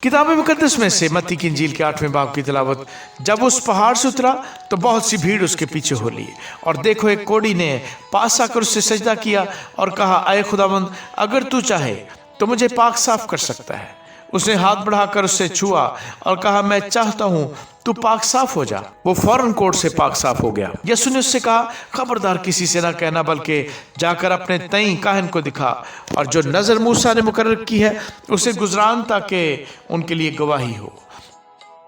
किताब मुकद्दस में से मत्ती की इंजील के 8वें बाब की तिलावत। जब उस पहाड़ से उतरा तो बहुत सी भीड़ उसके पीछे हो ली, और देखो एक कोढ़ी ने पास आकर उससे सजदा किया और कहा, आए खुदावंद, अगर तू चाहे तो मुझे पाक साफ कर सकता है। उसने हाथ बढ़ाकर उससे छुआ और कहा, मैं चाहता हूं तू पाक साफ हो जा। वो फौरन कोढ़ से पाक साफ हो गया। यीशु ने उससे कहा, खबरदार किसी से ना कहना, बल्कि जाकर अपने तई काहन को दिखा, और जो नजर मूसा ने मुकर्रर की है उसे गुजरान, ताकि उनके लिए गवाही हो।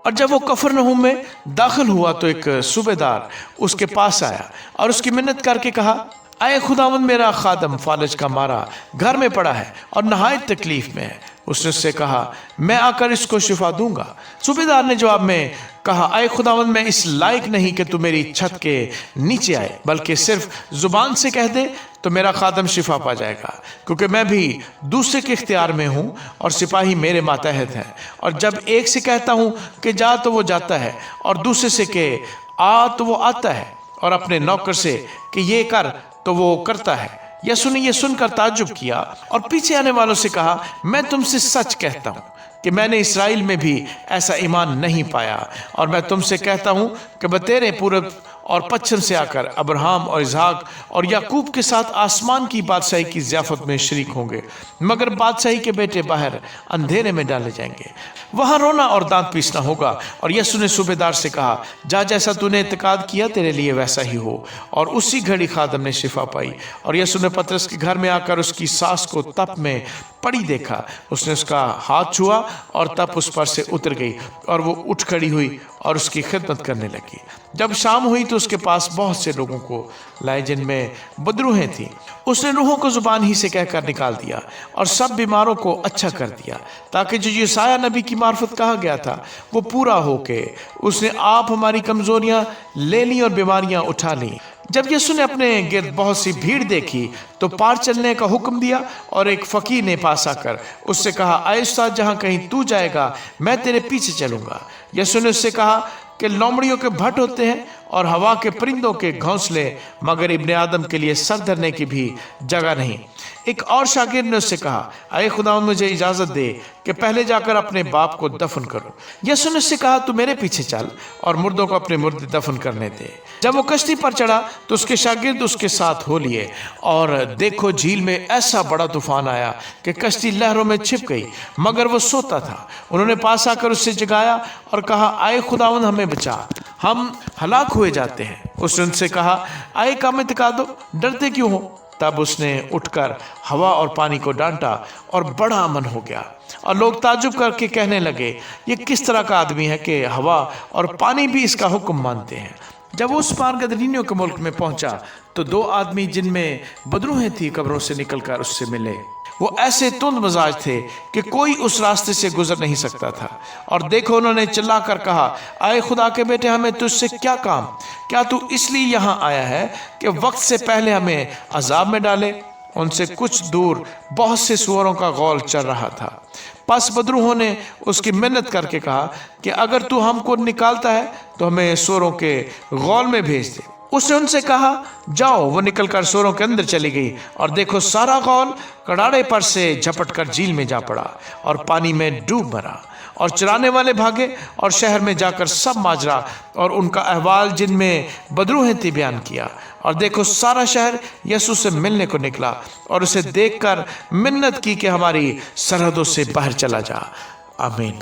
और जब वो कफरनहूम में दाखिल हुआ तो एक सूबेदार उसके पास आया और उसकी मिन्नत करके कहा, आए खुदावंद, मेरा खादम फालज का मारा घर में पड़ा है और नहायत तकलीफ में है। उसने उससे कहा, मैं आकर इसको शिफा दूंगा। सूबेदार ने जवाब में कहा, आए खुदावंद, मैं इस लायक नहीं कि तू मेरी छत के नीचे आए, बल्कि सिर्फ जुबान से कह दे तो मेरा खादम शिफा पा जाएगा, क्योंकि मैं भी दूसरे के इख्तियार में हूँ और सिपाही मेरे मातहत हैं। और जब एक से कहता हूँ कि जा तो वो जाता है, और दूसरे से कि आ तो वो आता है, और अपने नौकर से कि ये कर तो वो करता है। यीशु ने ये सुनकर ताज्जुब किया और पीछे आने वालों से कहा, मैं तुमसे सच कहता हूँ कि मैंने इसराइल में भी ऐसा ईमान नहीं पाया। और मैं तुमसे कहता हूँ कि बतेरे पूरब और पश्चिम से आकर अब्राहम और इसहाक और याकूब के साथ आसमान की बादशाही की ज़ियाफत में शरीक होंगे, मगर बादशाही के बेटे बाहर अंधेरे में डाले जाएंगे, वहाँ रोना और दांत पीसना होगा। और यीशु ने सूबेदार से कहा, जा, जैसा तूने इत्तेकाद किया तेरे लिए वैसा ही हो। और उसी घड़ी खादम ने शिफा पाई। और यीशु ने पतरस के घर में आकर उसकी सास को तप में पड़ी देखा। उसने उसका हाथ छुआ और तप उस पर से उतर गई, और वो उठ खड़ी हुई और उसकी खिदमत करने लगी। जब शाम हुई तो उसके पास बहुत से लोगों को लाए जिनमें बदरूहें थीं। उसने रूहों को जुबान ही से कहकर निकाल दिया और सब बीमारों को अच्छा कर दिया, ताकि जो यशायाह नबी की मार्फत कहा गया था वो पूरा हो के उसने आप हमारी कमजोरियां ले ली और बीमारियां उठा ली। जब यीशु ने अपने गिर्द बहुत सी भीड़ देखी तो पार चलने का हुक्म दिया, और एक फकीर ने पास आकर उससे कहा, आए उस्ताद, जहाँ कहीं तू जाएगा मैं तेरे पीछे चलूंगा। यीशु ने उससे कहा कि लोमड़ियों के भट्ट होते हैं और हवा के परिंदों के घोंसले, मगर इब्ने आदम के लिए सर धरने की भी जगह नहीं। एक और शागिर्द ने उससे कहा, आए खुदावंद, मुझे इजाजत दे कि पहले जाकर अपने बाप को दफन करूं। यीशु ने उससे कहा, तू मेरे पीछे चल और मुर्दों को अपने मुर्दे दफन करने दे। जब वो कश्ती पर चढ़ा तो उसके शागिर्द उसके साथ हो लिए, और देखो झील में ऐसा बड़ा तूफान आया कि कश्ती लहरों में छिप गई, मगर वो सोता था। उन्होंने पास आकर उससे जगाया और कहा, आए खुदावंद, हमें बचा, हम हलाक हुए जाते हैं। उसने उनसे कहा, आए काम टिका दो, डरते क्यों हो? तब उसने उठकर हवा और पानी को डांटा और बड़ा अमन हो गया। और लोग ताज्जुब करके कहने लगे, ये किस तरह का आदमी है कि हवा और पानी भी इसका हुक्म मानते हैं। जब वो उस पार गदरीनियों के मुल्क में पहुंचा तो दो आदमी जिनमें बदरूहें थी कब्रों से निकलकर उससे मिले। वो ऐसे तुंद मजाज थे कि कोई उस रास्ते से गुजर नहीं सकता था। और देखो, उन्होंने चिल्लाकर कहा, आए खुदा के बेटे, हमें तुझसे क्या काम? क्या तू इसलिए यहाँ आया है कि वक्त से पहले हमें अजाब में डाले? उनसे कुछ दूर बहुत से सूअरों का गौल चल रहा था। पस बदरूहों ने उसकी मिन्नत करके कहा कि अगर तू हमको निकालता है तो हमें सूअरों के गौल में भेज दे। उसने उनसे कहा, जाओ। वो निकलकर सूअरों के अंदर चली गई, और देखो सारा गौल कड़ाड़े पर से झपटकर झील में जा पड़ा और पानी में डूब मरा। और चराने वाले भागे और शहर में जाकर सब माजरा और उनका अहवाल जिनमें बदरूहें थी बयान किया। और देखो सारा शहर यीशु से मिलने को निकला और उसे देखकर मिन्नत की कि हमारी सरहदों से बाहर चला जा। आमीन।